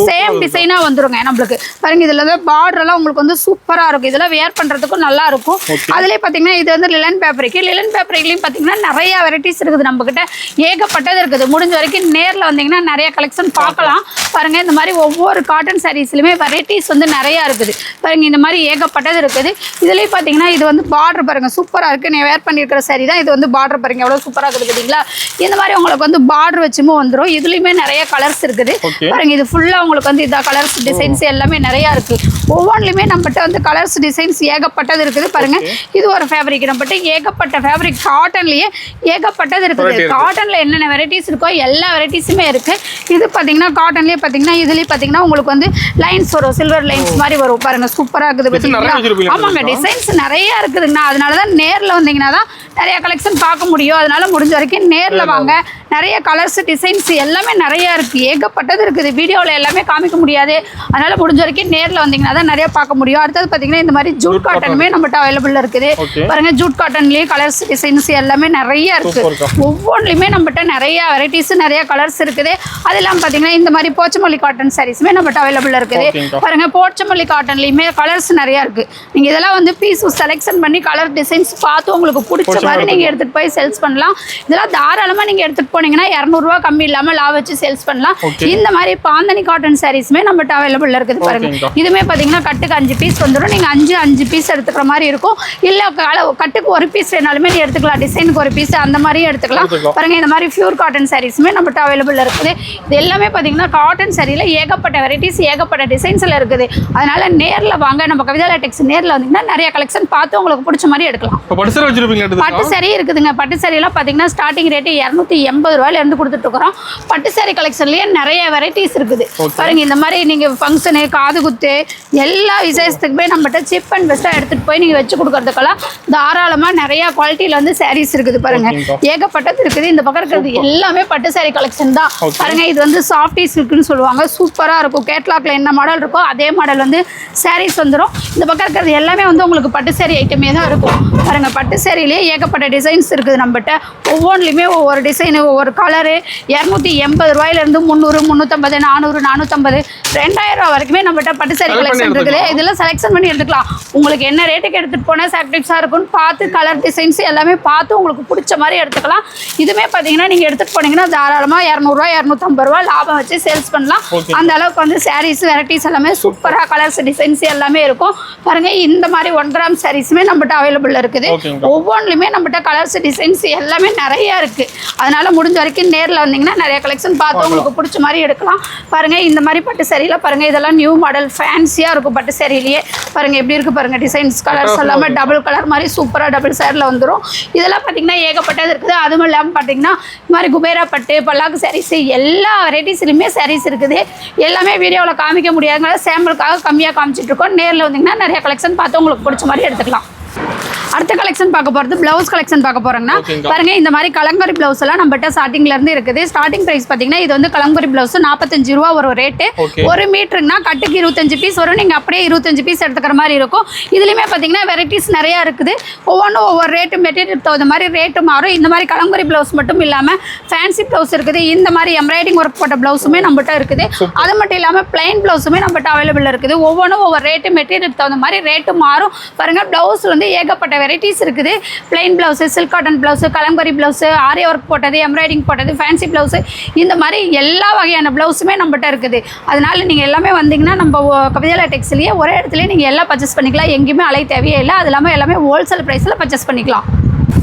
சேம் டிசைனா வந்துருங்க நம்மளுக்கு பாருங்க இதுல வந்து பார்டர் எல்லாம் உங்களுக்கு வந்து சூப்பரா இருக்கும் இதெல்லாம் வேர் பண்றதுக்கும் நல்லா இருக்கும் அதுலயே பாத்தீங்கன்னா இது வந்து லிலன் பேப்பரிக்லயும் பாத்தீங்கன்னா நிறைய வெரைட்டிஸ் இருக்குது நம்ம கிட்ட ஏகப்பட்டது இருக்குது முடிஞ்ச வரைக்கும் நேர்ல வந்தீங்கன்னா நிறைய கலெக்ஷன் பார்க்கலாம். பாருங்க இந்த மாதிரி ஒவ்வொரு காட்டன் சாரீஸ்லயுமே வெரைட்டிஸ் வந்து நிறைய இருக்குது. பாருங்க இந்த மாதிரி ஏகப்பட்டது இருக்குது. இதுலயும் பாத்தீங்கன்னா இது வந்து பார்டர் பாருங்க சூப்பரா இருக்கு. நீ வேர் பண்ணிருக்கிற சாரி தான் இது வந்து பார்டர் பாருங்க எவ்வளவு சூப்பரா இருக்குது பாத்தீங்களா. இந்த மாதிரி உங்களுக்கு வந்து பார்டர் வச்சுமே வந்துடும். இதுலயுமே நிறைய கலர்ஸ் இருக்குது. பாருங்க இது ஃபுல்லா உங்களுக்கு வந்து இதா கலர்ஸ் டிசைன்ஸ் எல்லாமே நிறைய இருக்கு. ஒவ்வொன்றுலயுமே நம்மகிட்ட வந்து கலர்ஸ் டிசைன்ஸ் ஏகப்பட்டது இருக்குது. பாருங்க இது ஒரு ஃபேப்ரிக் நம்மகிட்ட ஏகப்பட்ட ஃபேப்ரிக் காட்டன்லயே ஏகப்பட்டது இருக்குது. காட்டன்ல என்னென்ன வெரைட்டிஸ் இருக்கோ எல்லா வெரைட்டிஸுமே இருக்கு. இது பாத்தீங்கன்னா காட்டன்லயே பாத்தீங்கன்னா இதுலயே பாத்தீங்கன்னா உங்களுக்கு வந்து லைன்ஸ் வரும், சில்வர் லைன்ஸ் மாதிரி வரும். பாருங்க சூப்பரா இருக்குது பாத்தீங்களா. ஆமாங்க டிசைன்ஸ் நிறைய இருக்குதுங்கண்ணா. அதனாலதான் நேர்ல வந்தீங்கன்னா தான் நிறைய கலெக்ஷன் பார்க்க முடியும். அதனால முடிஞ்ச வரைக்கும் நேர்ல வாங்க. நிறைய கலர்ஸ் டிசைன்ஸ் எல்லாமே நிறைய இருக்கு. ஏகப்பட்டது இருக்குது. வீடியோவில் எல்லாமே காமிக்க முடியாது. அதனால முடிஞ்ச வரைக்கும் நேரில் வந்தீங்கன்னா தான் நிறைய பார்க்க முடியும். அடுத்தது பார்த்தீங்கன்னா இந்த மாதிரி ஜூட் காட்டனுமே நம்மகிட்ட அவைலபிள் இருக்குது. பாருங்க ஜூட் காட்டன்லேயே கலர்ஸ் டிசைன்ஸ் எல்லாமே நிறைய இருக்கு. ஒவ்வொன்றுலையுமே நம்மகிட்ட நிறைய வெரைட்டிஸ் நிறைய கலர்ஸ் இருக்குது. அது இல்லாமல் பார்த்தீங்கன்னா இந்த மாதிரி போச்சமல்லி காட்டன் சாரீஸுமே நம்மகிட்ட அவைலபிள் இருக்குது. பாருங்க போச்சமல்லி காட்டன்லையுமே கலர்ஸ் நிறைய இருக்கு. நீங்கள் இதெல்லாம் வந்து பீஸ் செலெக்ஷன் பண்ணி கலர் டிசைன்ஸ் பார்த்து உங்களுக்கு பிடிச்ச மாதிரி நீங்கள் எடுத்துகிட்டு போய் சேல்ஸ் பண்ணலாம். இதெல்லாம் தாராளமாக நீங்கள் எடுத்துகிட்டு போனீங்கன்னா 200 ரூபா கம்மி இல்லாம லா வச்சு சேல்ஸ் பண்ணலாம். இந்த மாதிரி பாந்தனி காட்டன் சாரீஸ்மே நம்மகிட்ட அவைலபிள் இருக்குது. பாருங்க இதுமே பாத்தீங்கன்னா கட்டுக்கு 5 பீஸ் வந்துடும். நீங்க 5 பீஸ் எடுத்துக்கிற மாதிரி இருக்கும். இல்ல கட்டுக்கு ஒரு பீஸ் வேணாலுமே நீ எடுத்துக்கலாம். டிசைனுக்கு ஒரு பீஸ் அந்த மாதிரியும் எடுத்துக்கலாம். பாருங்க இந்த மாதிரி பியூர் காட்டன் சாரீஸ்மே நம்மகிட்ட அவைலபிள் இருக்குது. இது எல்லாமே பாத்தீங்கன்னா காட்டன் சாரியில ஏகப்பட்ட வெரைட்டிஸ் ஏகப்பட்ட டிசைன்ஸ்ல இருக்குது. அதனால நேர்ல வாங்க. நம்ம கவிதா லேடெக்ஸ் நேர்ல வந்தீங்கன்னா நிறைய கலெக்ஷன் பார்த்து உங்களுக்கு பிடிச்ச மாதிரி எடுக்கலாம். பட்டு சாரி இருக்குதுங்க. பட்டு சாரி எல்லாம் பாத்தீங்கன்னா ஸ்டார்டிங் ரேட் 280 ரூபாயில இருந்து கொடுத்துட்டு இருக்கிறோம். பட்டு சாரி கலெக்ஷன்லயே நிறைய வெரைட்டிஸ் இருக்குது. பாருங்க இந்த மாதிரி நீங்க ஃபங்க்ஷனு காது குத்து எல்லா விசேஷத்துக்குமே நம்மகிட்ட சீப் அண்ட் பெஸ்டா எடுத்துட்டு போய் நீங்க வச்சு கொடுக்கறதுக்கெல்லாம் தாராளமா நிறைய குவாலிட்டியில வந்து சாரீஸ் இருக்குது. பாருங்க ஏகப்பட்டது இருக்குது. இந்த பக்கம் இருக்கிறது எல்லாமே பட்டு சாரி கலெக்ஷன் தான். பாருங்க இது வந்து சாஃப்டி சில்க்னு சொல்லுவாங்க. சூப்பரா இருக்கும். கேட்லாக்ல என்ன மாடல் இருக்கோ அதே மாடல் வந்து சாரீஸ் வந்துடும். இந்த பக்கம் இருக்கிறது எல்லாமே வந்து உங்களுக்கு பட்டு சாரி ஐட்டமே தான் இருக்கும். பாருங்க பட்டு சாரியிலேயே ஏகப்பட்ட டிசைன்ஸ் இருக்குது. நம்மகிட்ட ஒவ்வொன்றுலையுமே ஒவ்வொரு டிசைனு ஒவ்வொரு கலரு 280 ரூபாயிலிருந்து 300 350 400 450 2000 ரூபா வரைக்குமே நம்மகிட்ட பட்டு சாரி கலெக்ஷன் இருக்குது. இதெல்லாம் செலெக்ஷன் பண்ணி எடுத்துக்கலாம். உங்களுக்கு என்ன ரேட்டுக்கு எடுத்துட்டு போனால் சாக்டிவ்ஸாக இருக்கும்னு பார்த்து கலர் டிசைன்ஸ் எல்லாமே பார்த்து உங்களுக்கு பிடிச்ச மாதிரி எடுத்துக்கலாம். இதுவுமே பார்த்தீங்கன்னா நீங்கள் எடுத்துகிட்டு போனீங்கன்னா தாராளமாக 200 ரூபா 250 ரூபா லாபம் வச்சு சேல்ஸ் பண்ணலாம். அந்த அளவுக்கு வந்து சாரீஸ் வெரைட்டிஸ் எல்லாமே சூப்பராக கலர்ஸ் டிசைன்ஸ் எல்லாமே இருக்கும். பாருங்க இந்த மாதிரி 1 கிராம் சாரீஸுமே நம்மகிட்ட அவைலபிள் இருக்குது. ஒவ்வொன்றுலையுமே நம்மகிட்ட கலர்ஸ் டிசைன்ஸ் எல்லாமே நிறைய இருக்குது. அதனால முடிஞ்ச வரைக்கும் நேரில் வந்தீங்கன்னா நிறைய கலெக்ஷன் பார்த்து உங்களுக்கு பிடிச்ச மாதிரி எடுக்கலாம். பாருங்க இந்த மாதிரி பட்டு சாரியில் பாருங்க இதெல்லாம் நியூ மாடல் ஃபேன்சியாக இருக்கும். பட்டு சாரியிலேயே பாருங்க எப்படி இருக்கு பாருங்க டிசைன்ஸ் கலர்ஸ் எல்லாமே டபுள் கலர் மாதிரி சூப்பராக டபுள் சேரில் வந்துடும். இதெல்லாம் பார்த்தீங்கன்னா ஏகப்பட்டது இருக்குது. அதுவும் இல்லாமல் பார்த்தீங்கன்னா இந்த மாதிரி குபேரா பட்டு பல்லாக்கு சாரீஸ் எல்லா வெரைட்டிஸ்லையுமே சாரீஸ் இருக்குது. எல்லாமே வீடியோவில் காமிக்க முடியாதுனால சாம்பிளுக்காக கம்மியாக காமிச்சிட்டு இருக்கோம். நேரில் வந்தீங்கன்னா நிறைய கலெக்ஷன் பார்த்து உங்களுக்கு பிடிச்ச மாதிரி எடுத்துக்கலாம். அடுத்த கலெக்ஷன் பார்க்க போகிறது பிளவுஸ் கலெக்ஷன் பார்க்க போறோம்னா பாருங்க இந்த மாதிரி கலங்கரி பிளவுஸ் எல்லாம் நம்மகிட்ட ஸ்டார்டிங்ல இருந்து இருக்குது. ஸ்டார்டிங் பிரைஸ் பார்த்தீங்கன்னா இது வந்து கலங்கரி பிளவுஸ் 45 ரூபா ஒரு ரேட்டு. 1 மீட்டருக்குன்னா கட்டுக்கு 25 பீஸ் வரும். நீங்கள் அப்படியே 25 பீஸ் எடுத்துக்கிற மாதிரி இருக்கும். இதுலையுமே பார்த்தீங்கன்னா வெரைட்டிஸ் நிறையா இருக்குது. ஒவ்வொன்றும் ஒவ்வொரு ரேட்டு மெட்டீரியல் தகுந்த மாதிரி ரேட்டு மாறும். இந்த மாதிரி கலங்கரி பிளவுஸ் மட்டும் இல்லாமல் ஃபேன்சி பிளவுஸ் இருக்குது. இந்த மாதிரி எம்ப்ராய்டிங் ஒர்க் போட்ட பிளவுஸுமே நம்மகிட்ட இருக்குது. அது மட்டும் இல்லாமல் பிளைன் பிளவுஸுமே நம்மகிட்ட அவைலபிள் இருக்குது. ஒவ்வொன்றும் ஒவ்வொரு ரேட்டு மெட்டீரியல் தகுந்த மாதிரி ரேட்டு மாறும். பாருங்க பிளவுஸ் வந்து ஏகப்பட்ட வெரைட்டிஸ் இருக்குது. Plain blouse, silk cotton blouse, kalamkari blouse, aari work போட்டது, எம்ப்ராய்டிஙங் போட்டது, ஃபேன்சி பிளவுஸ், இந்த மாதிரி எல்லா வகையான பிளவுஸுமே நம்மகிட்ட இருக்குது. அதனால நீங்கள் எல்லாமே வந்தீங்கன்னா நம்ம கவிதா லேடெக்ஸ்லேயே ஒரே இடத்துல நீங்கள் எல்லாம் பர்ச்சேஸ் பண்ணிக்கலாம். எங்கேயுமே அலை தேவையே இல்லை. அது இல்லாமல் எல்லாமே ஹோல்சேல் ப்ரைஸில் பர்ச்சேஸ் பண்ணிக்கலாம்.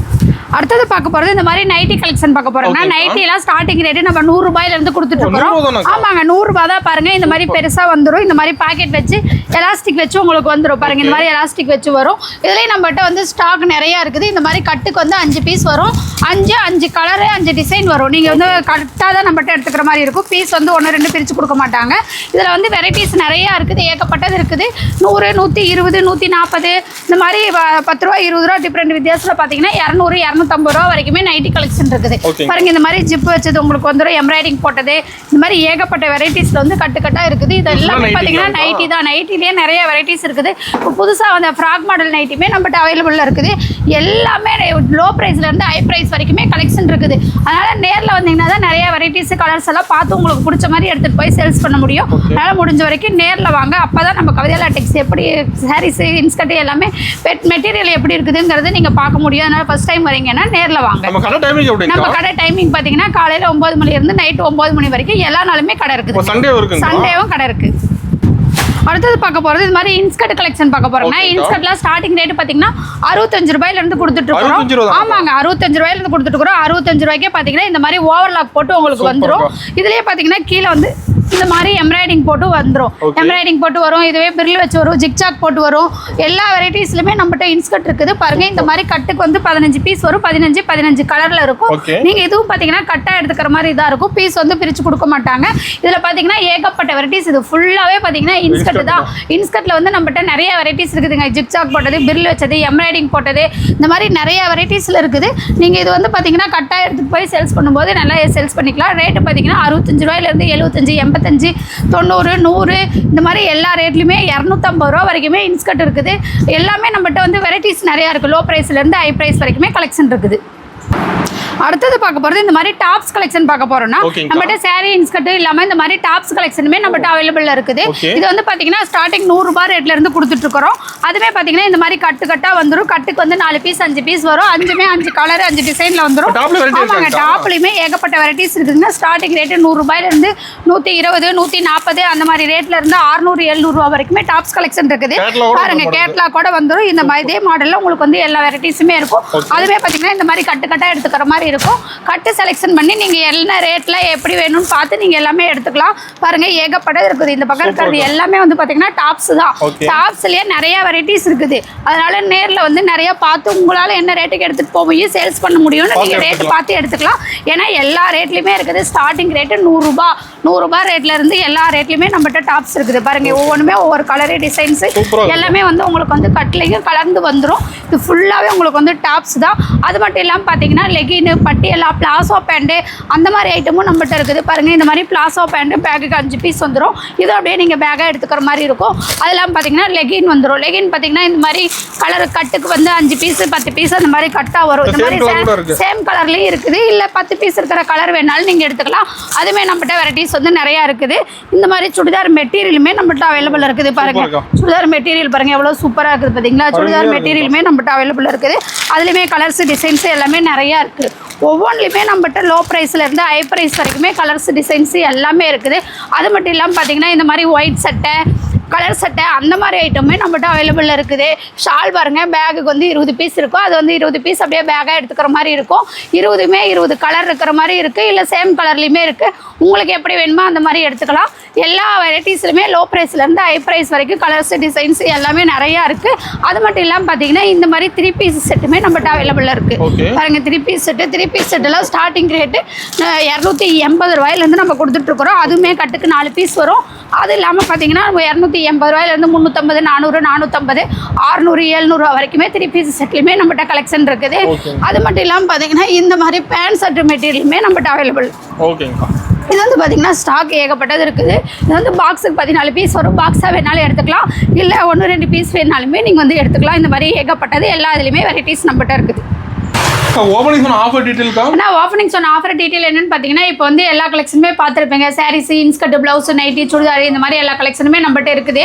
அடுத்தது பார்க்க போகிறது இந்த மாதிரி நைட்டி கலெக்ஷன் பார்க்க போகிறோம்னா நைட்டிலாம் ஸ்டார்டிங் ரேட்டு நம்ம 100 ரூபாயிலிருந்து கொடுத்துட்டு இருக்கோம். ஆமாங்க 100 ரூபா தான். பாருங்க இந்த மாதிரி பெருசாக வந்துடும். இந்த மாதிரி பாக்கெட் வச்சு எலாஸ்டிக் வச்சு உங்களுக்கு வந்துடும். பாருங்க இந்த மாதிரி எலாஸ்டிக் வச்சு வரும். இதுலேயும் நம்மகிட்ட வந்து ஸ்டாக் நிறையா இருக்குது. இந்த மாதிரி கட்டுக்கு வந்து 5 பீஸ் வரும். 5 கலரு 5 டிசைன் வரும். நீங்கள் வந்து கரெக்டாக தான் நம்மகிட்ட எடுத்துக்கிற மாதிரி இருக்கும். பீஸ் வந்து 1 2 பிரித்து கொடுக்க மாட்டாங்க. இதில் வந்து வெரைட்டிஸ் நிறையா இருக்குது. ஏகப்பட்டது இருக்குது. 100 120 140 இந்த மாதிரி 10 ரூபா 20 ரூபா டிஃப்ரெண்ட் வித்தியாசத்தில் பார்த்தீங்கன்னா 200 250 ரூபா வரைக்குமே நைட்டி கலெக்ஷன் இருக்குது. பாருங்க இந்த மாதிரி ஜிப் வச்சது உங்களுக்கு வந்துடும். எம்ப்ராய்டிங் போட்டது இந்த மாதிரி ஏகப்பட்ட வெரைட்டிஸ்ல வந்து கட்டுக்கட்டா இருக்குது. இது எல்லாமே பார்த்தீங்கன்னா நைட்டி தான். நைட்டிலேயே நிறைய வெரைட்டிஸ் இருக்குது. இப்போ புதுசாக வந்த ஃப்ராக் மாடல் நைட்டியுமே நம்மகிட்ட அவைலபிளாக இருக்குது. எல்லாமே லோ ப்ரைஸ்ல இருந்து ஹை ப்ரைஸ் வரைக்குமே கலெக்ஷன் இருக்குது. அதனால நேரில் வந்தீங்கன்னா தான் நிறைய வெரைட்டிஸ் கலர்ஸ் எல்லாம் பார்த்து உங்களுக்கு பிடிச்ச மாதிரி எடுத்துகிட்டு போய் சேல்ஸ் பண்ண முடியும். அதனால முடிஞ்ச வரைக்கும் நேரில் வாங்க. அப்போ தான் நம்ம கவிதா லேடெக்ஸ் எப்படி சாரீஸ் இன்ஸ்கர்ட் எல்லாமே மெட்டீரியல் எப்படி இருக்குதுங்கிறது நீங்கள் பார்க்க முடியும். அதனால ஃபர்ஸ்ட் டைம் வரீங்க வரீங்கன்னா நேர்ல வாங்க. நம்ம கடை டைமிங் எப்படிங்க? நம்ம கடை டைமிங் பாத்தீங்கன்னா காலையில 9 மணில இருந்து நைட் 9 மணி வரைக்கும் எல்லா நாளுமே கடை இருக்குது. சண்டே இருக்குங்க? சண்டேவும் கடை இருக்கு. அடுத்தது பார்க்க போறது இது மாதிரி இன்ஸ்கர்ட் கலெக்ஷன் பார்க்க போறோம்னா இன்ஸ்கர்ட்ல ஸ்டார்டிங் ரேட் பாத்தீங்கன்னா 65 ரூபாயில இருந்து கொடுத்துட்டு இருக்கோம். ஆமாங்க 65 ரூபாயில இருந்து கொடுத்துட்டு இருக்கோம். 65 ரூபாய்க்கே பாத்தீங்கன்னா இந்த மாதிரி ஓவர்லாக் போட்டு உங்களுக்கு வந்துரும். இதுலயே பாத்தீங்கன்னா கீழே வந்து இந்த மாதிரி எம்ப்ராய்டிங் போட்டு வந்துரும். எம்ப்ராய்டிங் போட்டு வரும். இதுவே பிரில் வச்சு வரும். ஜிக்ஜாக் போட்டு வரும். எல்லா வெரைட்டிஸ்லயுமே நம்மகிட்ட இன்ஸ்கர்ட் இருக்குது பாருங்க. இந்த மாதிரி கட்டுக்கு வந்து 15 பீஸ் வரும். 15 கலர்ல இருக்கும். நீங்க இதுவும் பாத்தீங்கன்னா கட்டா எடுத்துக்கிற மாதிரி இதா இருக்கும். பீஸ் வந்து பிரிச்சு கொடுக்க மாட்டாங்க. இதுல பாத்தீங்கன்னா ஏகப்பட்ட வெரைட்டிஸ். இது ஃபுல்லாவே பாத்தீங்கன்னா இன்ஸ்கர்ட் தான். இன்ஸ்கர்ட்ல வந்து நம்மகிட்ட நிறைய வெரைட்டிஸ் இருக்குதுங்க. ஜிக்ஜாக் போட்டது, பிரில் வச்சது, எம்ப்ராய்டிங் போட்டது, இந்த மாதிரி நிறைய வெரைட்டிஸ்ல இருக்குது. நீங்க இது வந்து பாத்தீங்கன்னா கட்டா எடுத்துட்டு போய் சேல்ஸ் பண்ணும்போது நல்லா சேல்ஸ் பண்ணிக்கலாம். ரேட் பாத்தீங்கன்னா 65 ரூபாயில இருந்து 75, 85, 90, 100 இந்த மாதிரி எல்லா ரேட்லையுமே 250 ரூபா வரைக்குமே இன்ஸ்கர்ட் இருக்குது. எல்லாமே நம்மகிட்ட வந்து வெரைட்டிஸ் நிறையா இருக்குது. லோ ப்ரைஸ்ல இருந்து ஹை ப்ரைஸ் வரைக்குமே கலெக்ஷன் இருக்குது. அடுத்தது பார்க்க போறது இந்த மாதிரி டாப்ஸ் கலெக்ஷன் பார்க்க போறோம்னா நம்மகிட்ட சாரி இன்ஸ்கர்ட் இல்லாம இந்த மாதிரி டாப்ஸ் கலெக்ஷனுமே நம்மகிட்ட அவைலபிள் இருக்குது. இது வந்து பாத்தீங்கன்னா ஸ்டார்டிங் 100 ரூபாய் ரேட்ல இருந்து கொடுத்துட்டு இருக்கோம். அதுவே பாத்தீங்கன்னா இந்த மாதிரி கட்டா வந்துரும். கட்டுக்கு வந்து 4 பீஸ் 5 பீஸ் வரும். 5மே 5 கலர் 5 டிசைன்ல வந்துரும். ஆமாங்க டாப்லயுமே ஏகப்பட்ட வெரைட்டிஸ் இருக்குதுங்க. ஸ்டார்டிங் ரேட் 100 ரூபாயில இருந்து 120, 140 அந்த மாதிரி ரேட்ல இருந்து 600, 700 ரூபாய் வரைக்குமே டாப்ஸ் கலெக்ஷன் இருக்குது. பாருங்க கேட்லாக் கூட வந்துரும். இந்த மாதிரி இதே மாடல்ல உங்களுக்கு வந்து எல்லா வெரைட்டிஸுமே இருக்கும். அதுவே பாத்தீங்கன்னா இந்த மாதிரி கட்டா எடுத்துக்கிற மாதிரி இருக்கும். கட்டு செலக்ஷன் பண்ணி நீங்க என்ன ரேட்ல எப்படி வேணும்னு பார்த்து நீங்க எல்லாமே எடுத்துக்கலாம். பாருங்க ஏகப்பட்டது இருக்குது. இந்த பக்கம் இருக்கிறது எல்லாமே வந்து பாத்தீங்கன்னா டாப்ஸ் தான். டாப்ஸ்லயே நிறைய வெரைட்டிஸ் இருக்குது. அதனால நேர்ல வந்து நிறைய பார்த்து உங்களால என்ன ரேட்டுக்கு எடுத்துட்டு போய் சேல்ஸ் பண்ண முடியும்னு நீங்க ரேட் பார்த்து எடுத்துக்கலாம். ஏன்னா எல்லா ரேட்லயுமே இருக்குது. ஸ்டார்டிங் ரேட் 100 ரூபாய் ரேட்ல இருந்து எல்லா ரேட்லயுமே நம்மகிட்ட டாப்ஸ் இருக்குது. பாருங்க ஒவ்வொன்றுமே ஒவ்வொரு கலர் டிசைன்ஸ் எல்லாமே வந்து உங்களுக்கு வந்து கட்லையும் கலந்து வந்துடும். இது ஃபுல்லாவே உங்களுக்கு வந்து டாப்ஸ் தான். அது மட்டும் இல்லாமல் பாத்தீங்கன்னா லெகின், பட்டியலா, பிளாசோ பேண்ட் அந்த மாதிரி ஐட்டமும் நம்மகிட்ட இருக்குது. பாருங்க இந்த மாதிரி பிளாசோ பேண்ட் பேக்குக்கு 5 பீஸ் வந்துடும். இது அப்படியே நீங்க பேக்கா எடுத்துக்கிற மாதிரி இருக்கும். அதெல்லாம் பாத்தீங்கன்னா லெகின் வந்துடும். லெகின் பாத்தீங்கன்னா இந்த மாதிரி கலர் கட்டுக்கு வந்து 5 பீஸ் 10 பீஸ் அந்த மாதிரி கட்டா வரும். இந்த மாதிரி சேம் கலர்லயும் இருக்குது. இல்ல 10 பீஸ் இருக்கிற கலர் வேணாலும் நீங்க எடுத்துக்கலாம். அதுமே நம்மகிட்ட வெரைட்டிஸ் வந்து நிறைய இருக்குது. இந்த மாதிரி சுடிதார் மெட்டீரியலுமே நம்மகிட்ட அவைலபிள் இருக்குது. பாருங்க சுடிதார் மெட்டீரியல் பாருங்க எவ்வளவு சூப்பரா இருக்குது பாத்தீங்களா. சுடிதார் மெட்டீரியலுமே நம்மகிட்ட அவைலபிள் இருக்குது. அதுலயுமே கலர்ஸ் டிசைன்ஸ் எல்லாமே நிறைய இருக்கு. ஒவ்வொன்றுலையுமே நம்மகிட்ட லோ ப்ரைஸ்ல இருந்து ஹை ப்ரைஸ் வரைக்குமே கலர்ஸ் டிசைன்ஸ் எல்லாமே இருக்குது. அது மட்டும் இல்லாமல் பார்த்தீங்கன்னா இந்த மாதிரி ஒயிட் சட்டை, கலர் சட்டை அந்த மாதிரி ஐட்டமே நம்மகிட்ட அவைலபிள் இருக்குது. ஷால் பாருங்க பேக்குக்கு வந்து 20 பீஸ் இருக்கும். அது வந்து 20 பீஸ் அப்படியே பேக்காக எடுத்துக்கிற மாதிரி இருக்கும். 20 கலர் இருக்கிற மாதிரி இருக்குது. இல்லை சேம் கலர்லையுமே இருக்குது. உங்களுக்கு எப்படி வேணுமோ அந்த மாதிரி எடுத்துக்கலாம். எல்லா வெரைட்டிஸ்லையுமே லோ ப்ரைஸ்லேருந்து ஹை ப்ரைஸ் வரைக்கும் கலர்ஸ் டிசைன்ஸ் எல்லாமே நிறையா இருக்குது. அது மட்டும் இல்லாமல் பார்த்தீங்கன்னா இந்த மாதிரி 3 பீஸ் செட்டுமே நம்மகிட்ட அவைலபிளாக இருக்குது. பாருங்க 3 பீஸ் செட்டெல்லாம் ஸ்டார்டிங் ரேட்டு 280 ரூபாயிலேருந்து நம்ம கொடுத்துட்ருக்குறோம். அதுவுமே கட்டுக்கு 4 பீஸ் வரும். அது இல்லாமல் பார்த்தீங்கன்னா 280 ரூபாயிலேருந்து 350, 400, 450, 600, 700 ரூபா வரைக்குமே 3 பீஸ் செட்லையுமே நம்மகிட்ட கலெக்ஷன் இருக்குது. அது மட்டும் இல்லாமல் பார்த்தீங்கன்னா இந்த மாதிரி பேண்ட் ஷர்ட் மெட்டீரியலுமே நம்மகிட்ட அவைலபிள். இது வந்து பார்த்தீங்கன்னா ஸ்டாக் ஏகப்பட்டது இருக்குது. இது வந்து பாக்ஸுக்கு 14 பீஸ் வரும். பாக்ஸாக வேணாலும் எடுத்துக்கலாம். இல்லை 1-2 பீஸ் வேணாலுமே நீங்கள் வந்து எடுத்துக்கலாம். இந்த மாதிரி ஏகப்பட்டது எல்லா இதுலேயுமே வெரைட்டிஸ் நம்மகிட்ட இருக்குது. ஓபனிங் சொன்ன ஆஃபர் டீடைல்க்கா? நான் ஓபனிங் சொன்ன ஆஃபர் டீடைல் என்னன்னு பாத்தீங்கன்னா இப்போ வந்து எல்லா கலெக்ஷனுமே பார்த்திருப்பீங்க. Sarees, inskirt, blouse, nightie, churidar இந்த மாதிரி எல்லா கலெக்ஷனுமே நம்மகிட்ட இருக்குது.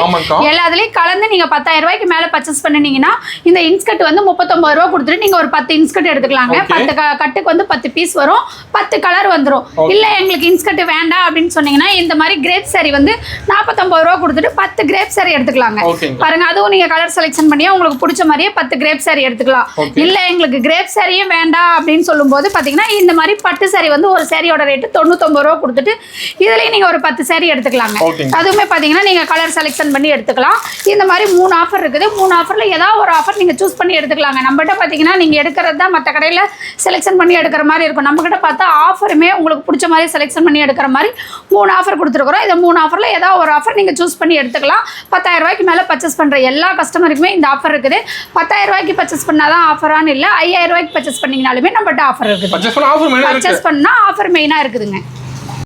எல்லாத்துலயும் கலந்து நீங்க 10,000 ரூபாய்க்கு மேல பர்ச்சேஸ் பண்ணீங்கன்னா இந்த இன்ஸ்கர்ட் வந்து 39 ரூபா கொடுத்துட்டு நீங்க ஒரு 10 இன்ஸ்கர்ட் எடுத்துக்கலாங்க. 10 கட்டுக்கு வந்து 10 பீஸ் வரும். 10 கலர் வந்துடும். இல்ல எங்களுக்கு இன்ஸ்கர்ட் வேண்டாம் அப்படின்னு சொன்னீங்கன்னா இந்த மாதிரி கிரேப் சாரி வந்து 49 ரூபா கொடுத்துட்டு 10 கிரேப் சாரி எடுத்துக்கலாங்க. பாருங்க அதுவும் நீங்க கலர் செலக்ஷன் பண்ணியா உங்களுக்கு பிடிச்ச மாதிரியே 10 கிரேப் சாரி எடுத்துக்கலாம். இல்ல எங்களுக்கு கிரேப் சாரியும் வேண்டாம் அப்படின்னு சொல்லும்போது பாத்தீங்கன்னா இந்த மாதிரி பட்டு சாரி வந்து ஒரு சாரியோட ரேட் 99 ரூபா கொடுத்துட்டு இதுலயே நீங்க ஒரு 10 சாரி எடுத்துக்கலாங்க. அதுவுமே பாத்தீங்கன்னா நீங்க கலர் செலக்ஷன் பண்ணி எடுத்துக்கலாம். இந்த மாதிரி 3 ஆஃபர் இருக்குது. 3 ஆஃபர்ல ஏதாவது ஒரு ஆஃபர் நீங்க சூஸ் பண்ணி எடுத்துக்கலாங்க. நம்மகிட்ட பாத்தீங்கன்னா நீங்க எடுக்கிறது தான் மற்ற கடையில செலக்ஷன் பண்ணி எடுக்கிற மாதிரி இருக்கும். நம்ம கிட்ட பார்த்தா ஆஃபருமே உங்களுக்கு பிடிச்ச மாதிரி செலக்ஷன் பண்ணி எடுக்கிற மாதிரி 3 ஆஃபர் கொடுத்துருக்குறோம். இந்த 3 ஆஃபர்ல ஏதாவது ஒரு ஆஃபர் நீங்க சூஸ் பண்ணி எடுத்துக்கலாம். 10,000 ரூபாய்க்கு மேல பர்ச்சேஸ் பண்ற எல்லா கஸ்டமருக்குமே இந்த ஆஃபர் இருக்குது. 10,000 ரூபாய்க்கு பர்ச்சேஸ் பண்ணாதான் ஆஃபரான்னு இல்லை. 5,000 ரூபாய்க்கு பர்ச்சேஸ் பண்ணீங்கனாலுமே நம்மகிட்ட ஆஃபர் இருக்குது. பர்ச்சேஸ் பண்ணா ஆஃபர் மெயினா இருக்குதுங்க.